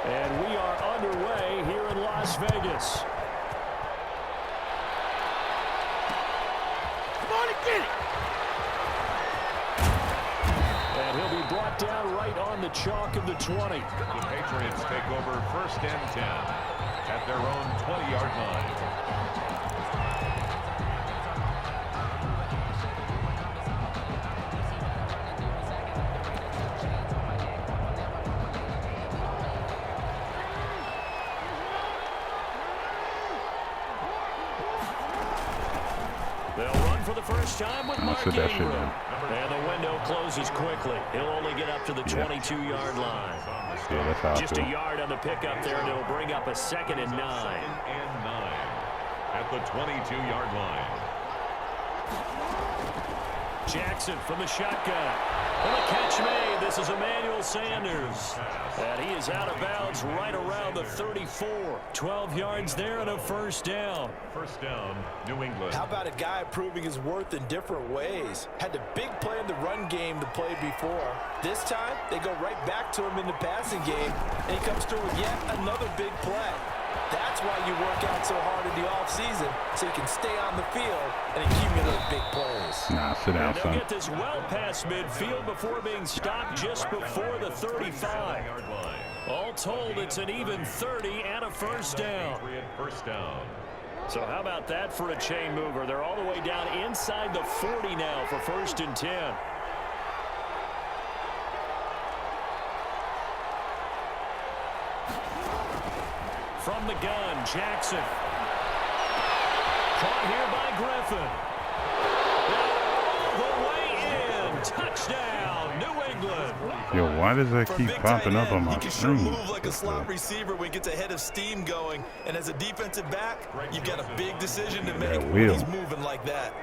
And we are underway here in Las Vegas. Come on and get it. And he'll be brought down right on the chalk of the 20. The Patriots take over 1st and 10 at their own 20-yard line. They'll run for the first time with Mark Ingram. And the window closes quickly. He'll only get up to the 22-yard line. Just a yard on the pickup there, and it'll bring up a 2nd and 9. At the 22-yard line. Jackson from the shotgun. And the catch made. This is Emmanuel Sanders. And he is out of bounds right around the 34. 12 yards there and a 1st down. 1st down, New England. How about a guy proving his worth in different ways? Had the big play in the run game the play before. This time, they go right back to him in the passing game, and he comes through with yet another big play. That's why you work out so hard in the offseason, so you can stay on the field and accumulate big plays. Nah, sit down, son. They'll get this well past midfield before being stopped just before the 35. All told, it's an even 30 and a 1st down. 1st down. So how about that for a chain mover? They're all the way down inside the 40 now for 1st and 10. From the gun, Jackson. Caught here by Griffin. All the way in. Touchdown, New England. Yo, why does that keep popping up on my screen? He can sure move like a slot receiver when he gets a head of steam going. And as a defensive back, you've got a big decision to make when he's moving like that.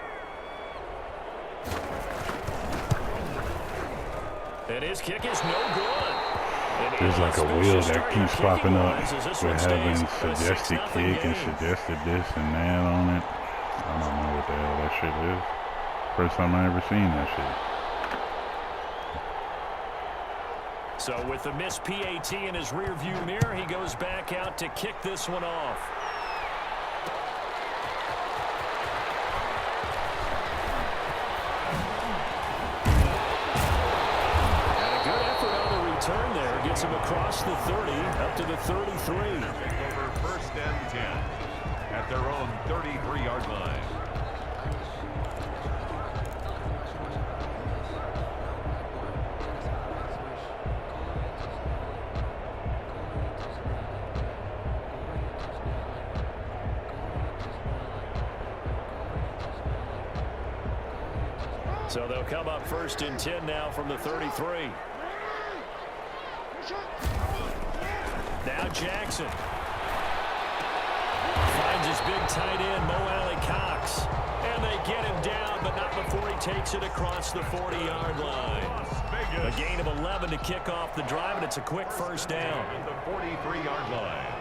And his kick is no good. There's like a wheel that keeps popping up. We're having suggested kick and suggested this and that on it. I don't know what the hell that shit is. First time I ever seen that shit. So with the missed PAT in his rearview mirror, he goes back out to kick this one off. Turn there, gets him across the 30, up to the 33. Over 1st and 10 at their own 33-yard line. So they'll come up 1st and 10 now from the 33. Now Jackson finds his big tight end, Mo Alley-Cox. And they get him down, but not before he takes it across the 40-yard line. A gain of 11 to kick off the drive, and it's a quick 1st down. At the 43-yard line.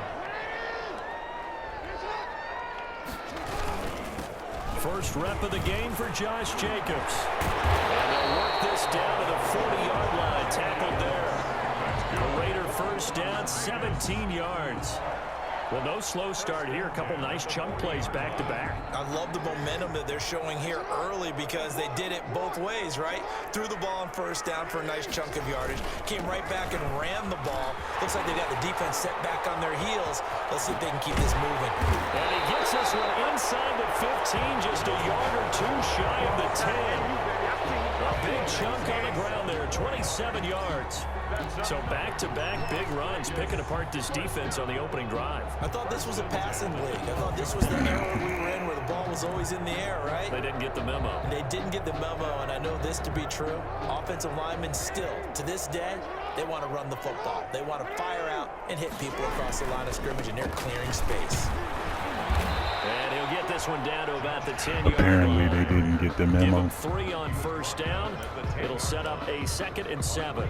First rep of the game for Josh Jacobs. And they'll work this down to the 40-yard line, tackled there. A Raider 1st down, 17 yards. Well, no slow start here. A couple nice chunk plays back-to-back. I love the momentum that they're showing here early because they did it both ways, right? Threw the ball on 1st down for a nice chunk of yardage. Came right back and ran the ball. Looks like they got the defense set back on their heels. Let's see if they can keep this moving. And he gets this one inside the 15, just a yard or two shy of the 10. A big chunk on the ground there, 27 yards. So back-to-back big runs, picking apart this defense on the opening drive. I thought this was a passing league. I thought this was the era we were in where the ball was always in the air, right? They didn't get the memo. They didn't get the memo, and I know this to be true. Offensive linemen still, to this day, they want to run the football. They want to fire out and hit people across the line of scrimmage, and they're clearing space. And he'll get this one down to about the 10-yard Apparently line. they didn't get the memo. Give him 3 on 1st down. It'll set up a 2nd and 7.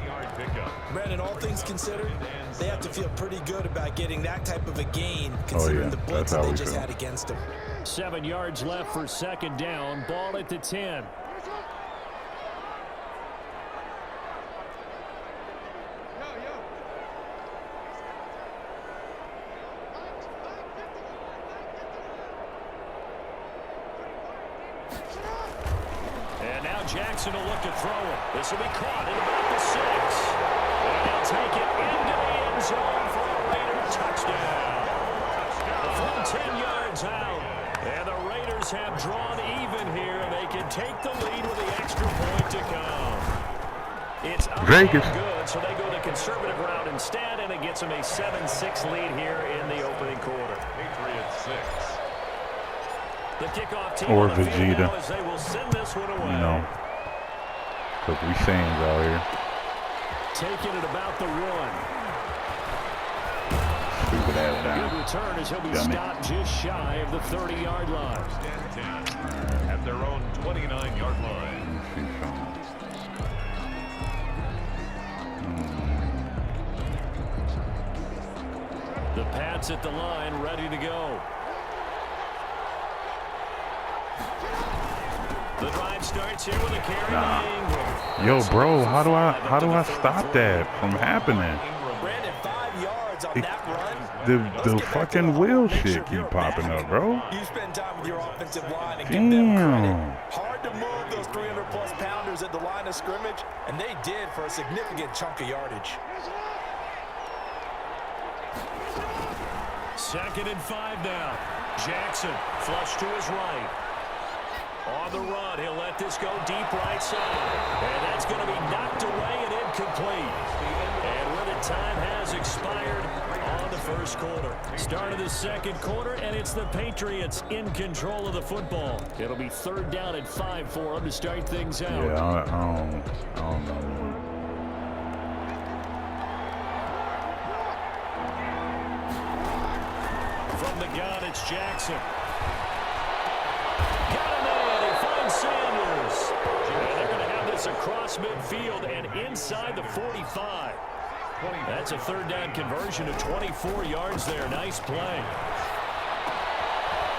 Brandon, all things considered, they have to feel pretty good about getting that type of a gain, considering the blitz that they just had against them. 7 yards left for 2nd down. Ball at the 10. Jackson will look to throw it. This will be caught at about the 6. And he'll take it into the end zone for a Raider touchdown. From 10 yards out. And the Raiders have drawn even here. They can take the lead with the extra point to come. It's up and good, so they go the conservative route instead, and it gets them a 7-6 lead here in the opening quarter. Patriots 6. The kickoff team Or on the field Vegeta. now as they will send this one away. You know, because we Saiyans out here. Taking it about the 1. Stupid ass Good down. return as he'll be Dummy. stopped just shy of the 30-yard line. First and 10 at their own 29-yard line. Let me see something. The Pats at the line, ready to go. The drive starts here with a carry by Ingram. Yo, bro, how do I stop that from happening? Brandon, 5 yards on that run. The fucking wheel shit keep popping up, bro. You spend time with your offensive line and give them Damn. credit. Hard to move those 300-plus pounders at the line of scrimmage, and they did for a significant chunk of yardage. 2nd and 5 now. Jackson flush to his right. On the run, he'll let this go deep right side. And that's going to be knocked away and incomplete. And where the time has expired on the first quarter. Start of the second quarter, and it's the Patriots in control of the football. It'll be 3rd down and 5 for them to start things out. Yeah, I don't know. From the gun, it's Jackson. Got him in. He finds Sanders. And they're going to have this across midfield and inside the 45. That's a 3rd down conversion of 24 yards there. Nice play.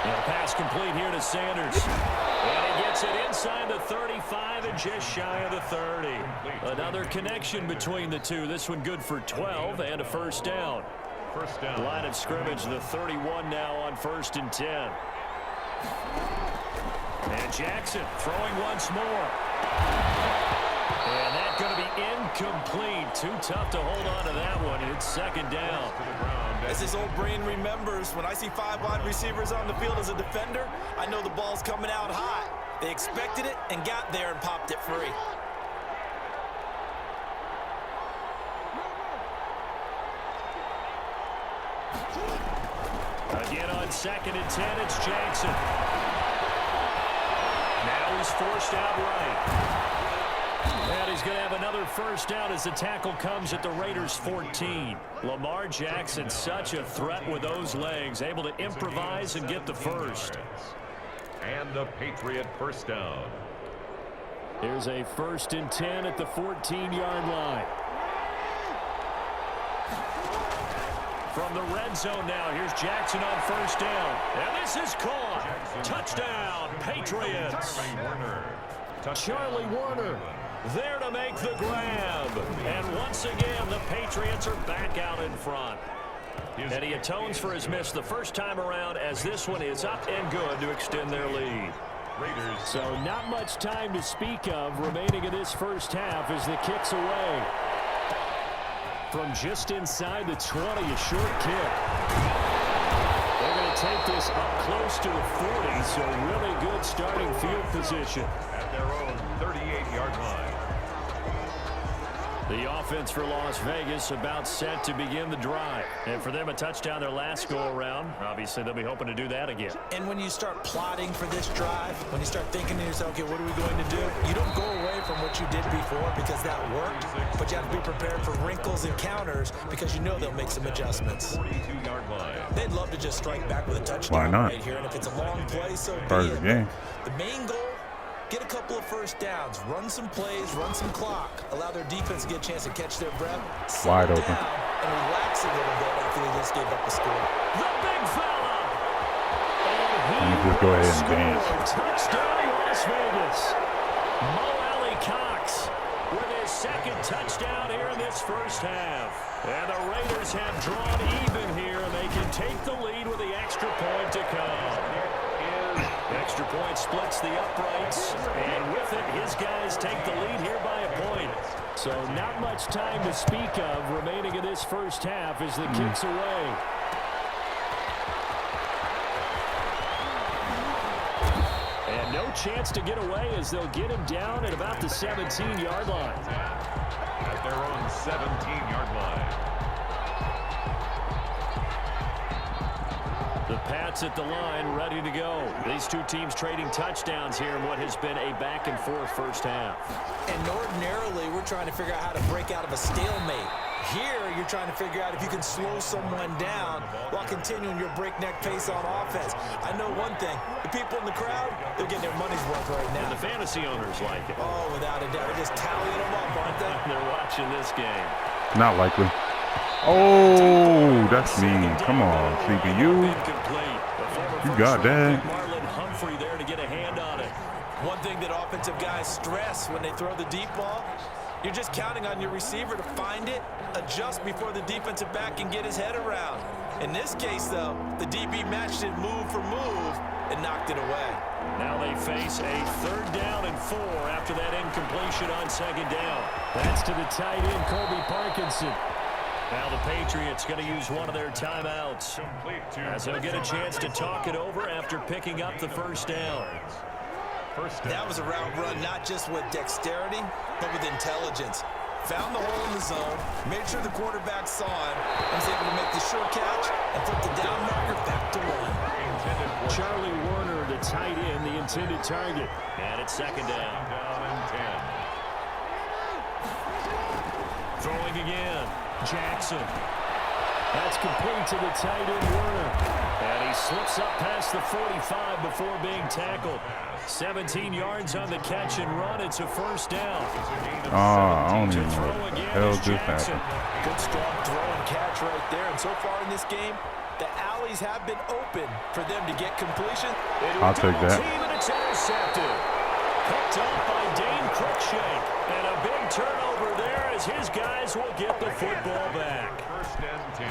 And a pass complete here to Sanders. And he gets it inside the 35 and just shy of the 30. Another connection between the two. This one good for 12 and a 1st down. First down. Line of scrimmage, the 31 now on 1st and 10. And Jackson throwing once more. And that's going to be incomplete. Too tough to hold on to that one. It's 2nd down. As his old brain remembers, when I see 5 wide receivers on the field as a defender, I know the ball's coming out high. They expected it and got there and popped it free. Again on 2nd and 10, it's Jackson. Now he's forced out right. And he's going to have another 1st down as the tackle comes at the Raiders' 14. Lamar Jackson, such a threat with those legs, able to improvise and get the 1st. And a Patriot 1st down. Here's a 1st and 10 at the 14-yard line. From the red zone now, here's Jackson on 1st down. And this is caught. Touchdown, Patriots. Charlie Warner there to make the grab. And once again, the Patriots are back out in front. And he atones for his miss the first time around as this one is up and good to extend their lead. So not much time to speak of remaining in this first half as the kick's away. From just inside the 20, a short kick. They're going to take this up close to the 40, so really good starting field position. At their own 38-yard line. The offense for Las Vegas about set to begin the drive. And for them, a touchdown their last go-around. Obviously, they'll be hoping to do that again. And when you start plotting for this drive, when you start thinking to yourself, okay, what are we going to do? You don't go away from what you did before because that worked, but you have to be prepared for wrinkles and counters because you know they'll make some adjustments. 42-yard line. They'd love to just strike back with a touchdown not? right here, and if it's a long play, so Part be of it. the game. The main goal, get a couple of 1st downs, run some plays, run some clock, allow their defense to get a chance to catch their breath, Wide open. down, and relax a little bit after they just gave up the score. The big fella! Let me just go ahead and dance. Touchdown, Las Vegas. Mo Alley Cox with his 2nd touchdown here in this first half. And the Raiders have drawn even here, and they can take the lead with the extra point to come. Extra point splits the uprights, and with it, his guys take the lead here by a point. So not much time to speak of remaining in this first half as the kick's away. And no chance to get away as they'll get him down at about the 17-yard line. At their own 17-yard line. The Pats at the line, ready to go. These two teams trading touchdowns here in what has been a back-and-forth first half. And ordinarily, we're trying to figure out how to break out of a stalemate. Here, you're trying to figure out if you can slow someone down while continuing your breakneck pace on offense. I know one thing. The people in the crowd, they're getting their money's worth right now. And the fantasy owners like it. Oh, without a doubt. They're just tallying them up, aren't they? They're watching this game. Not likely. Oh, that's mean. Come on, CPU. You got that. Marlon Humphrey there to get a hand on it. One thing that offensive guys stress when they throw the deep ball, you're just counting on your receiver to find it, adjust before the defensive back can get his head around. In this case, though, the DB matched it move for move and knocked it away. Now they face a 3rd down and 4 after that incompletion on 2nd down. That's to the tight end, Colby Parkinson. Now the Patriots going to use one of their timeouts as they'll get a chance to talk it over after picking up the first down. That was a route run not just with dexterity, but with intelligence. Found the hole in the zone, made sure the quarterback saw him, and was able to make the sure catch and put the down marker back to 1. Charlie Warner, the tight end, the intended target. And it's 2nd down. Down and 10. Throwing again. Jackson. That's complete to the tight end, Warner. And he slips up past the 45 before being tackled. 17 yards on the catch and run. It's a 1st down. I don't even know what the hell just happened. Good strong throw and catch right there. And so far in this game, the alleys have been open for them to get completion. I'll take that. And it's intercepted. Picked up by Dane Cruikshank. And a big turnover there as his guys will get the football back. 1st and 10.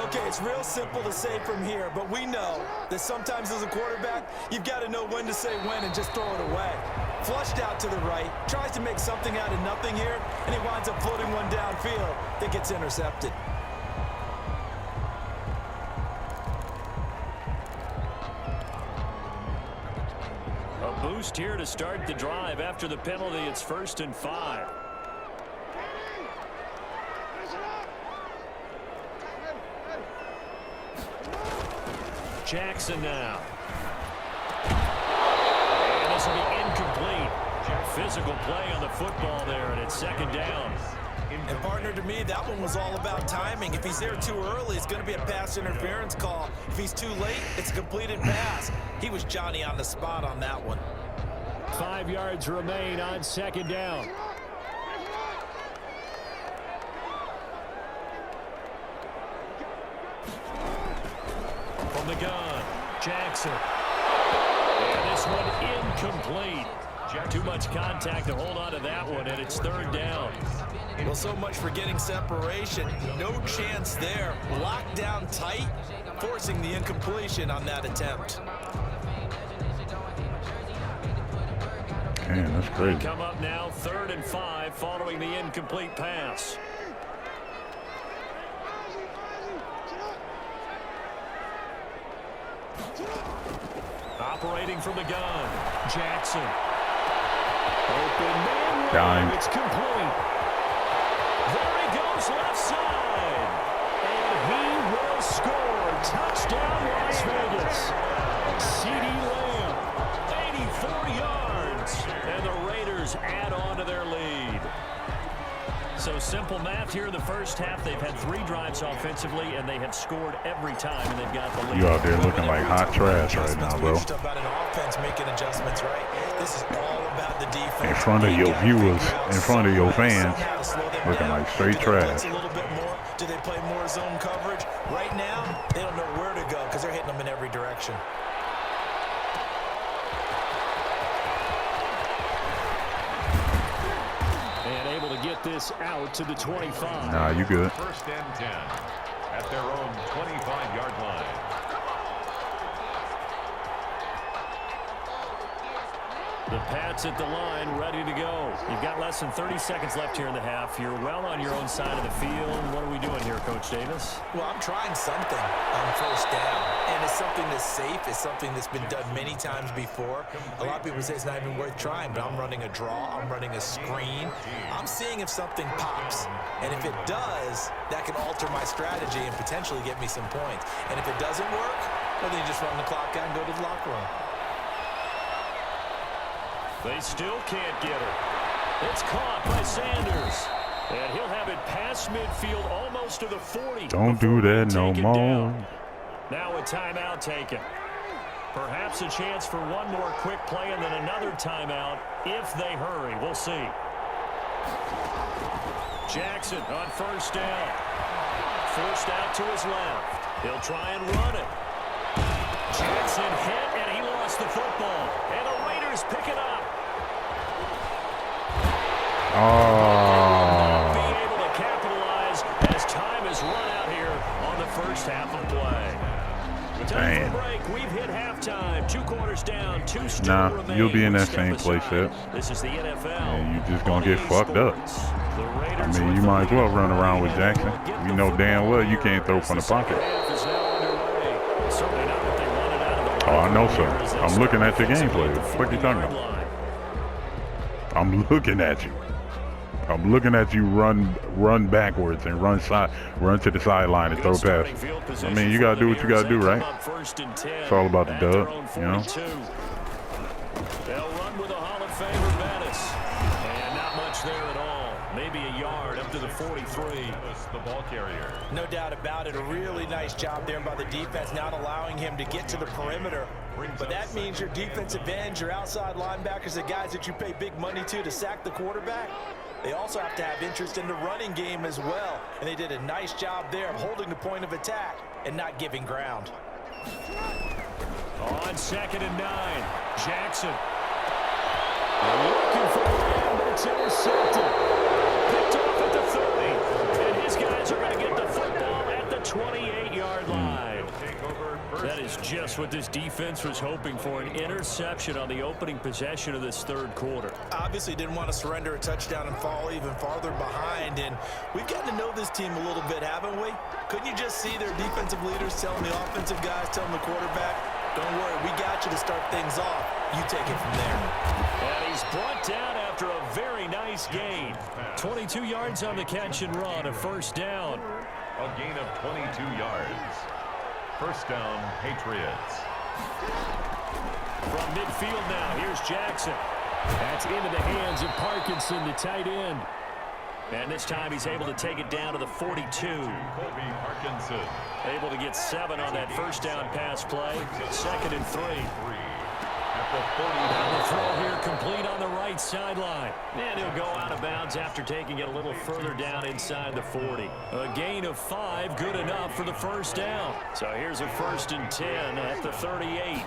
Okay, it's real simple to say from here, but we know that sometimes as a quarterback, you've got to know when to say when and just throw it away. Flushed out to the right, tries to make something out of nothing here, and he winds up floating one downfield that gets intercepted. A boost here to start the drive. After the penalty, it's 1st and 5. Jackson now. And this will be incomplete. Physical play on the football there, and it's 2nd down. And partner, to me, that one was all about timing. If he's there too early, it's going to be a pass interference call. If he's too late, it's a completed pass. He was Johnny on the spot on that one. 5 yards remain on 2nd down. From the gun, Jackson. And this one incomplete. Too much contact to hold on to that one, and it's 3rd down. Well, so much for getting separation. No chance there. Locked down tight, forcing the incompletion on that attempt. Man, that's crazy. Come up now, 3rd and 5 following the incomplete pass. Operating from the gun, Jackson. Open man run, it's complete. There he goes left side. And he will score. Touchdown Las Vegas. C.D. Lamb, 84 yards. And the Raiders add on to their lead. So simple math here in the first half. They've had 3 drives offensively, and they have scored every time, and they've got the lead. You out there looking like hot trash right now, bro. About an offense making adjustments, right? This is all about the defense. In front of your viewers, in front of your fans, looking like straight trash. A little bit more. Do they play more zone coverage? Right now, they don't know where to go because they're hitting them in every direction. Get this out to the 25. Nah, you good. 1st and 10 at their own 25-yard line. The Pats at the line, ready to go. You've got less than 30 seconds left here in the half. You're well on your own side of the field. What are we doing here, Coach Davis? Well, I'm trying something on first down, and it's something that's safe. It's something that's been done many times before. A lot of people say it's not even worth trying, but I'm running a draw. I'm running a screen. I'm seeing if something pops, and if it does, that can alter my strategy and potentially get me some points. And if it doesn't work, well, then you just run the clock out and go to the locker room. They still can't get it. It's caught by Sanders. And he'll have it past midfield almost to the 40. Don't do that no more. Now a timeout taken. Perhaps a chance for one more quick play and then another timeout if they hurry. We'll see. Jackson on first down. Forced out to his left. He'll try and run it. Jackson hit, and he lost the football. And the Raiders pick it up. Not be able to capitalize as time is run out here on the first half of play. Time for break. We've hit halftime. 2 quarters down. 2 still remain. You'll be in that same place, Seth. This is the NFL. And you're just gonna get fucked up. I mean, you might as well run around with Jackson. You know damn well you can't throw from the pocket. Oh, I know, sir. I'm looking at your gameplay. What are you talking about? I'm looking at you. I'm looking at you run backwards and run to the sideline and throw a pass. I mean, you gotta do what you gotta do, right? It's all about the dub, you know. They'll run with a Hall of Famer, Bettis, and not much there at all. Maybe a yard up to the 43. The ball carrier. No doubt about it. A really nice job there by the defense, not allowing him to get to the perimeter. But that means your defensive ends, your outside linebackers, the guys that you pay big money to sack the quarterback, they also have to have interest in the running game as well. And they did a nice job there of holding the point of attack and not giving ground. On 2nd and 9, Jackson. Looking for him, but it's intercepted. Picked off at the 30. And his guys are going to get the football at the 28-yard line. That is just what this defense was hoping for, an interception on the opening possession of this 3rd quarter. Obviously didn't want to surrender a touchdown and fall even farther behind, and we've gotten to know this team a little bit, haven't we? Couldn't you just see their defensive leaders telling the offensive guys, telling the quarterback, don't worry, we got you to start things off. You take it from there. And he's brought down after a very nice gain. 22 yards on the catch and run, a first down. A gain of 22 yards. First down, Patriots. From midfield now, here's Jackson. That's into the hands of Parkinson, the tight end. And this time he's able to take it down to the 42. Colby Parkinson. Able to get 7 on that first down pass play. 2nd and 3. At the 40. Now the throw here complete on the right sideline. And he'll go out of bounds after taking it a little further down inside the 40. A gain of 5, good enough for the first down. So here's a 1st and 10 at the 38.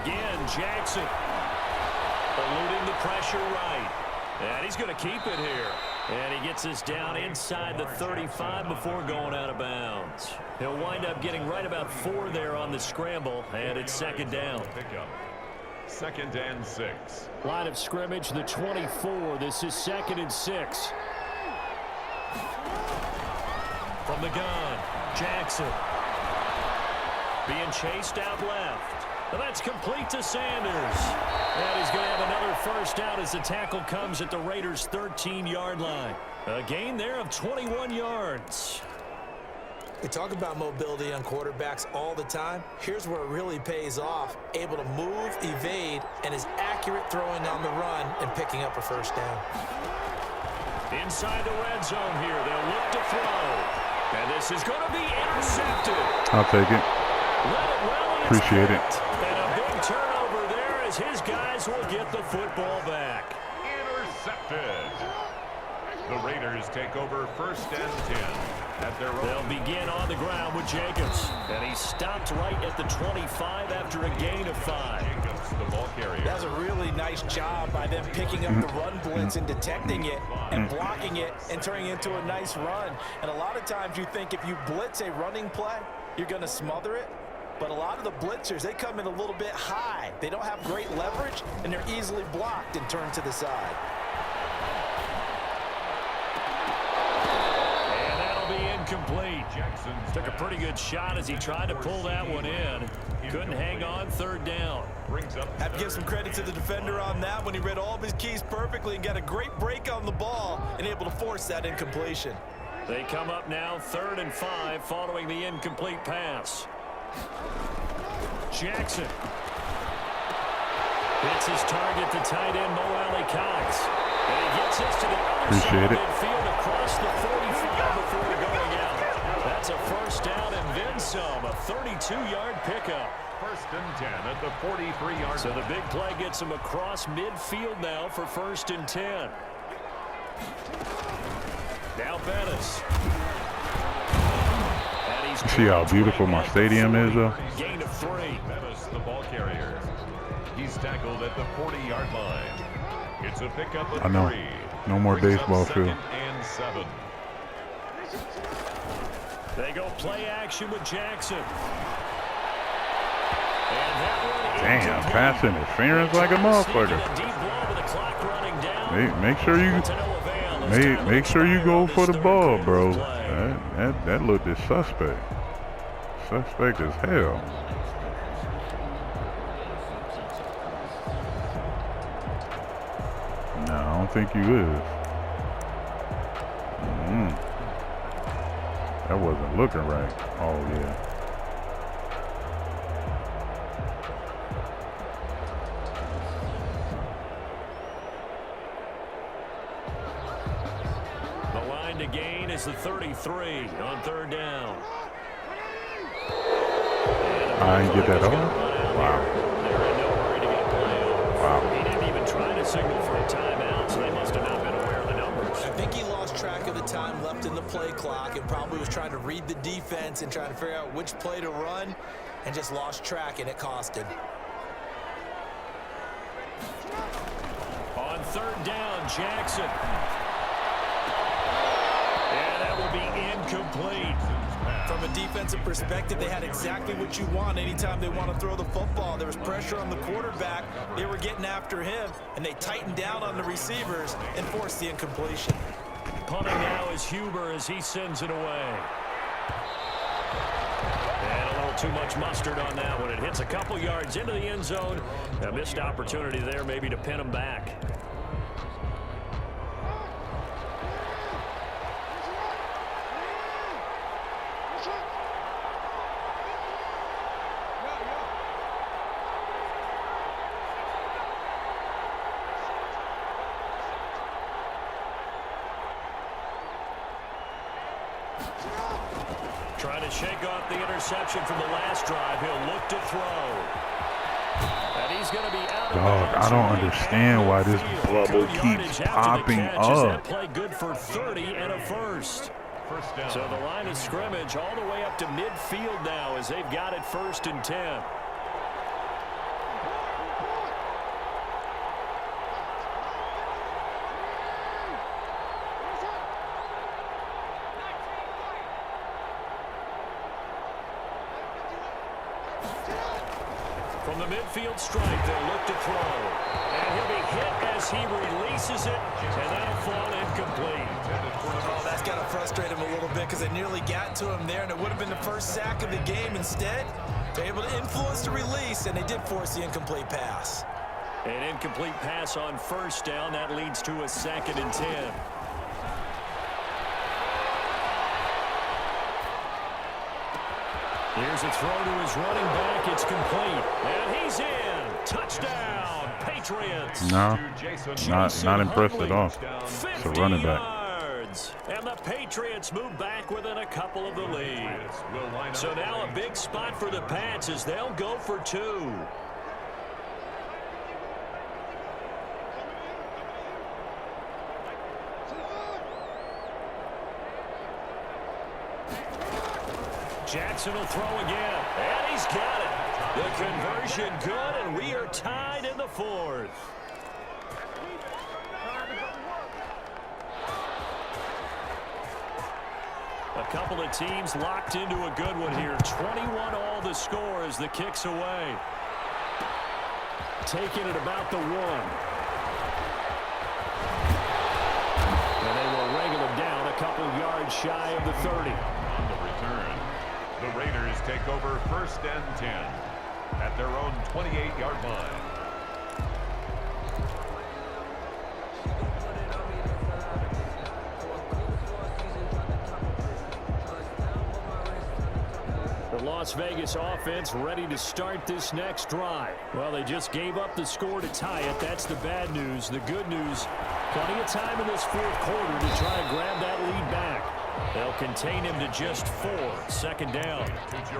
Again, Jackson eluding the pressure right. And he's going to keep it here. And he gets us down inside the 35 before going out of bounds. He'll wind up getting right about 4 there on the scramble, and it's 2nd down. Pickup. 2nd and 6. Line of scrimmage, the 24. This is 2nd and 6. From the gun, Jackson. Being chased out left. And that's complete to Sanders. And he's going to have another first down as the tackle comes at the Raiders' 13-yard line. A gain there of 21 yards. We talk about mobility on quarterbacks all the time. Here's where it really pays off. Able to move, evade, and is accurate throwing on the run and picking up a first down. Inside the red zone here, they'll look to throw. And this is going to be intercepted. I'll take it. Appreciate it. And a big turnover there as his guys will get the football back. Intercepted. The Raiders take over 1st and 10 at their own. They'll begin on the ground with Jacobs. And he stopped right at the 25 after a gain of 5. Jacobs, the ball carrier. That was a really nice job by them picking up the run blitz and detecting it and blocking it and turning it into a nice run. And a lot of times you think if you blitz a running play, you're going to smother it. But a lot of the blitzers, they come in a little bit high. They don't have great leverage, and they're easily blocked and turned to the side. And that'll be incomplete. Jackson took a pretty good shot as he tried to pull that one in. Couldn't hang on, third down. Have to give some credit to the defender on that when he read all of his keys perfectly and got a great break on the ball and able to force that incompletion. They come up now 3rd and 5 following the incomplete pass. Jackson hits his target, the tight end, Mo Alley-Cox. And he gets this to the other side of midfield across the 45 before going out. That's a first down and then some, a 32-yard pickup. 1st and 10 at the 43-yard. So the big play gets him across midfield now for 1st and 10. Now Bettis. See how beautiful my stadium is, though? Gain of 3. Bettis, the ball carrier. He's tackled at the 40-yard line. It's a pickup of 3. No more baseball field. 2nd and 7. They go play action with Jackson. Damn, pass interference like a motherfucker. Make sure you go for the ball, bro. That looked suspect. Suspect as hell. No, I don't think you is. That wasn't looking right. Oh yeah. To gain is the 33 on 3rd down. I didn't get that off. Wow. They're in no hurry to get a play off. Wow. He didn't even try to signal for a timeout, so they must have not been aware of the numbers. I think he lost track of the time left in the play clock and probably was trying to read the defense and trying to figure out which play to run and just lost track, and it cost him. On 3rd down, Jackson. Will be incomplete. From a defensive perspective, they had exactly what you want anytime they want to throw the football. There was pressure on the quarterback. They were getting after him, and they tightened down on the receivers and forced the incompletion. Punting now is Huber as he sends it away. And a little too much mustard on that one. It hits a couple yards into the end zone. A missed opportunity there maybe to pin him back. Trying to shake off the interception from the last drive. He'll look to throw. And he's going to be out of bounds. I don't understand why this bubble keeps popping up. That play good for 30 and a first. So the line of scrimmage all the way up to midfield now as they've got it 1st and 10. From the midfield stripe, they'll look to throw. And he'll be hit as he releases it, and that'll fall incomplete. Oh, that's got to frustrate him a little bit because they nearly got to him there, and it would have been the first sack of the game. Instead, they're able to influence the release, and they did force the incomplete pass. An incomplete pass on 1st down. That leads to a 2nd and 10. Here's a throw to his running back. It's complete. And he's in. Touchdown, Patriots. No, not impressed at all. It's a running back. And the Patriots move back within a couple of the lead. So now a big spot for the Pats as they'll go for 2. Jackson will throw again, and he's got it. The conversion good, and we are tied in the 4th. A couple of teams locked into a good one here. 21 all the score as the kick's away. Taking it about the 1. And they will wrangle him down a couple yards shy of the 30. On the return, the Raiders take over 1st and 10 at their own 28-yard line. The Las Vegas offense ready to start this next drive. Well, they just gave up the score to tie it. That's the bad news. The good news, plenty of time in this 4th quarter to try and grab that lead back. They'll contain him to just 4. 2nd down.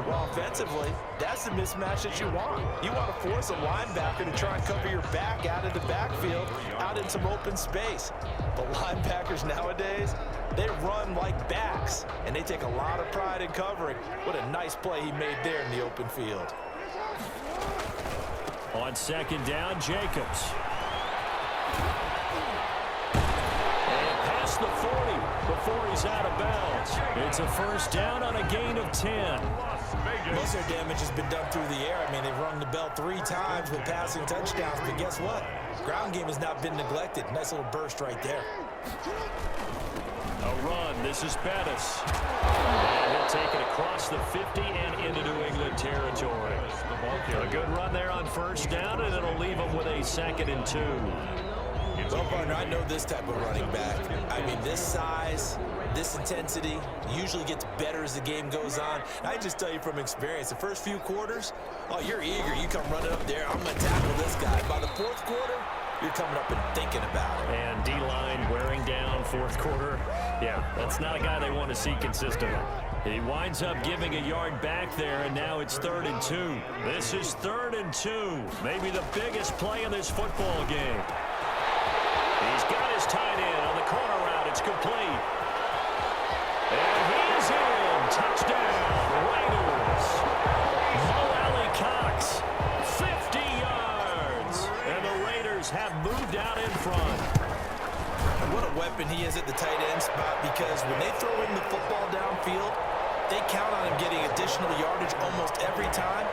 Well, offensively, that's the mismatch that you want. You want to force a linebacker to try and cover your back out of the backfield, out in some open space. But linebackers nowadays, they run like backs, and they take a lot of pride in covering. What a nice play he made there in the open field. On 2nd down, Jacobs. The 40 before he's out of bounds. It's a 1st down on a gain of 10. Most of their damage has been done through the air. I mean, they've rung the bell 3 times with passing touchdowns, but guess what? Ground game has not been neglected. Nice little burst right there. A run. This is Bettis. And he'll take it across the 50 and into New England territory. A good run there on 1st down, and it'll leave him with a 2nd and 2. Well, partner, I know this type of running back. I mean, this size, this intensity usually gets better as the game goes on. And I just tell you from experience, the first few quarters, oh, you're eager. You come running up there. I'm going to tackle this guy. By the 4th quarter, you're coming up and thinking about it. And D-line wearing down 4th quarter. Yeah, that's not a guy they want to see consistently. He winds up giving a yard back there, and now it's 3rd and 2. This is 3rd and 2. Maybe the biggest play in this football game. He's got his tight end on the corner route. It's complete. And he's in. Touchdown, Raiders. Mo Alley Cox, 50 yards. And the Raiders have moved out in front. What a weapon he is at the tight end spot, because when they throw in the football downfield, they count on him getting additional yardage almost every time.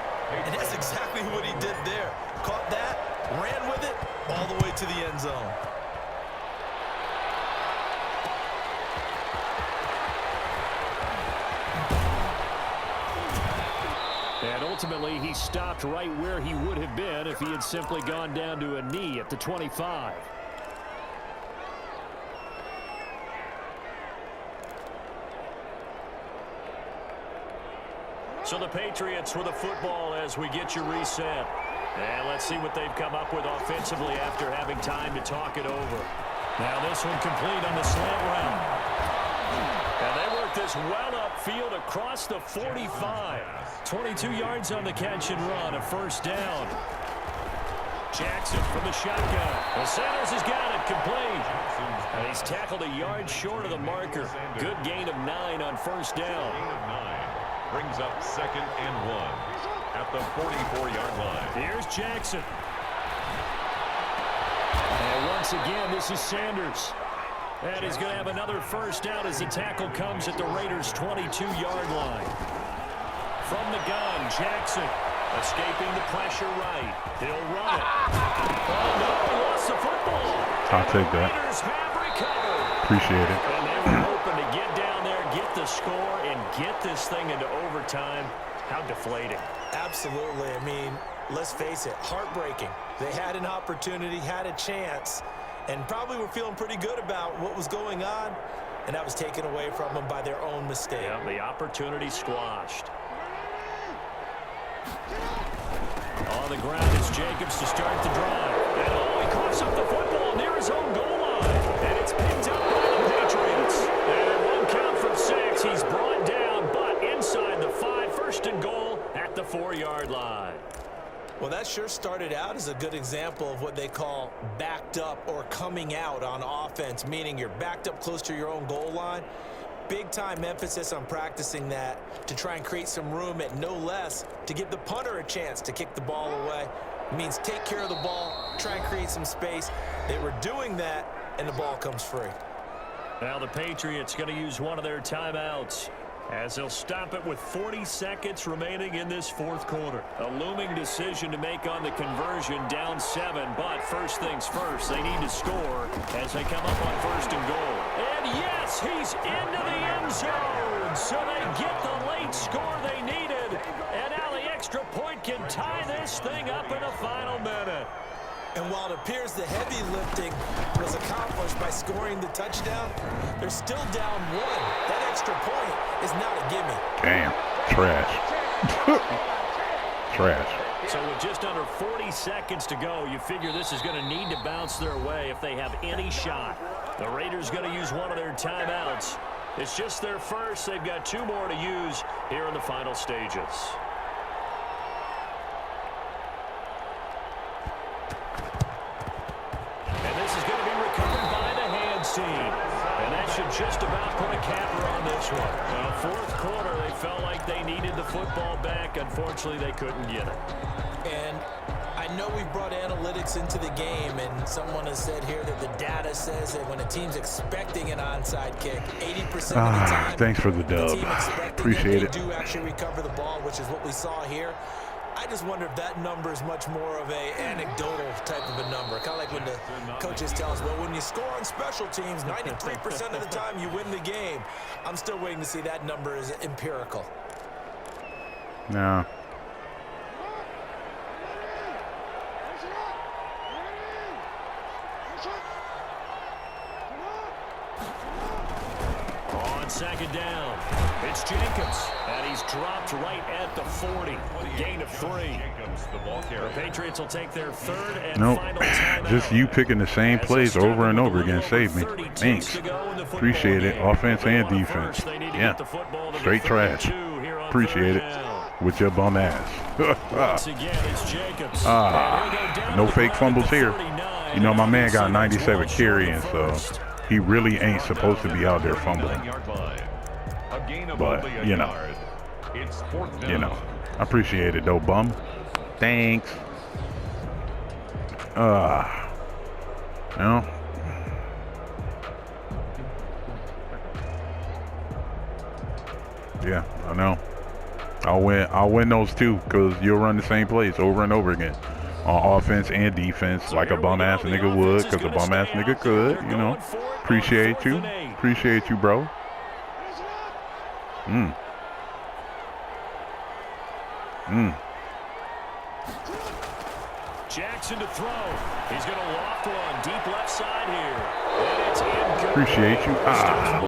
And that's exactly what he did there. Caught that, ran with it, all the way to the end zone. And ultimately, he stopped right where he would have been if he had simply gone down to a knee at the 25. So the Patriots with a football as we get you reset. And let's see what they've come up with offensively after having time to talk it over. Now this one complete on the slant route. And they work this well upfield across the 45. 22 yards on the catch and run, a 1st down. Jackson from the shotgun. The Sanders has got it complete. And he's tackled a yard short of the marker. Good gain of 9 on 1st down. Gain of 9 brings up 2nd and 1 at the 44-yard line. Here's Jackson. And once again, this is Sanders. And he's going to have another 1st down as the tackle comes at the Raiders' 22-yard line. From the gun, Jackson escaping the pressure right. He'll run it. Oh, no, he lost the football. I'll take that. Raiders have recovered. Appreciate it. And they were hoping to get down there, get the score, and get this thing into overtime. How deflating. Absolutely. I mean, let's face it, heartbreaking. They had an opportunity, had a chance, and probably were feeling pretty good about what was going on, and that was taken away from them by their own mistake. Yeah, the opportunity squashed. On the ground is Jacobs to start the drive. And he coughs up the football near his own goal line. And it's picked up by the Patriots. And it won't count for 6. He's brought down, but inside the 5. 1st and goal at the 4-yard line. Well, that sure started out as a good example of what they call backed up or coming out on offense, meaning you're backed up close to your own goal line. Big-time emphasis on practicing that to try and create some room at no less to give the punter a chance to kick the ball away. It means take care of the ball, try and create some space. They were doing that, and the ball comes free. Now the Patriots going to use one of their timeouts as they'll stop it with 40 seconds remaining in this fourth quarter. A looming decision to make on the conversion, down 7. But first things first, they need to score as they come up on first and goal. And yes, he's into the end zone. So they get the late score they needed. And now the extra point can tie this thing up in the final minute. And while it appears the heavy lifting was accomplished by scoring the touchdown, they're still down 1. That extra point is not a gimme. Damn. Trash. Trash. So with just under 40 seconds to go, you figure this is going to need to bounce their way if they have any shot. The Raiders going to use one of their timeouts. It's just their first. They've got 2 more to use here in the final stages. Team. And that should just about put a capper on this one. Fourth quarter, they felt like they needed the football back. Unfortunately, they couldn't get it. And I know we brought analytics into the game, and someone has said here that the data says that when a team's expecting an onside kick, 80% of the time, thanks for the dub. Appreciate it. They do actually recover the ball, which is what we saw here. I just wonder if that number is much more of a anecdotal type of a number. Kind of like when the coaches tell us, well, when you score on special teams, 93% of the time you win the game. I'm still waiting to see that number is empirical. No. On second down, it's Jacobs, and he's dropped right at the 40. Gain of 3. The Patriots will take their third and final timeout. Just you picking the same plays over and over again saved me. Thanks. Appreciate it. Offense and defense. Yeah. Straight trash. Appreciate it. With your bum ass. No fake fumbles here. You know, my man got 97 carrying, so he really ain't supposed to be out there fumbling. But, you know, I appreciate it though, bum. Thanks. No. Yeah, I know. I'll win those 2 because you'll run the same plays over and over again on offense and defense, like a bum ass nigga would, because a bum ass nigga could. You know. Appreciate you. Appreciate you, bro. Jackson to throw. He's going to loft one deep left side here. And it's incomplete. Appreciate you.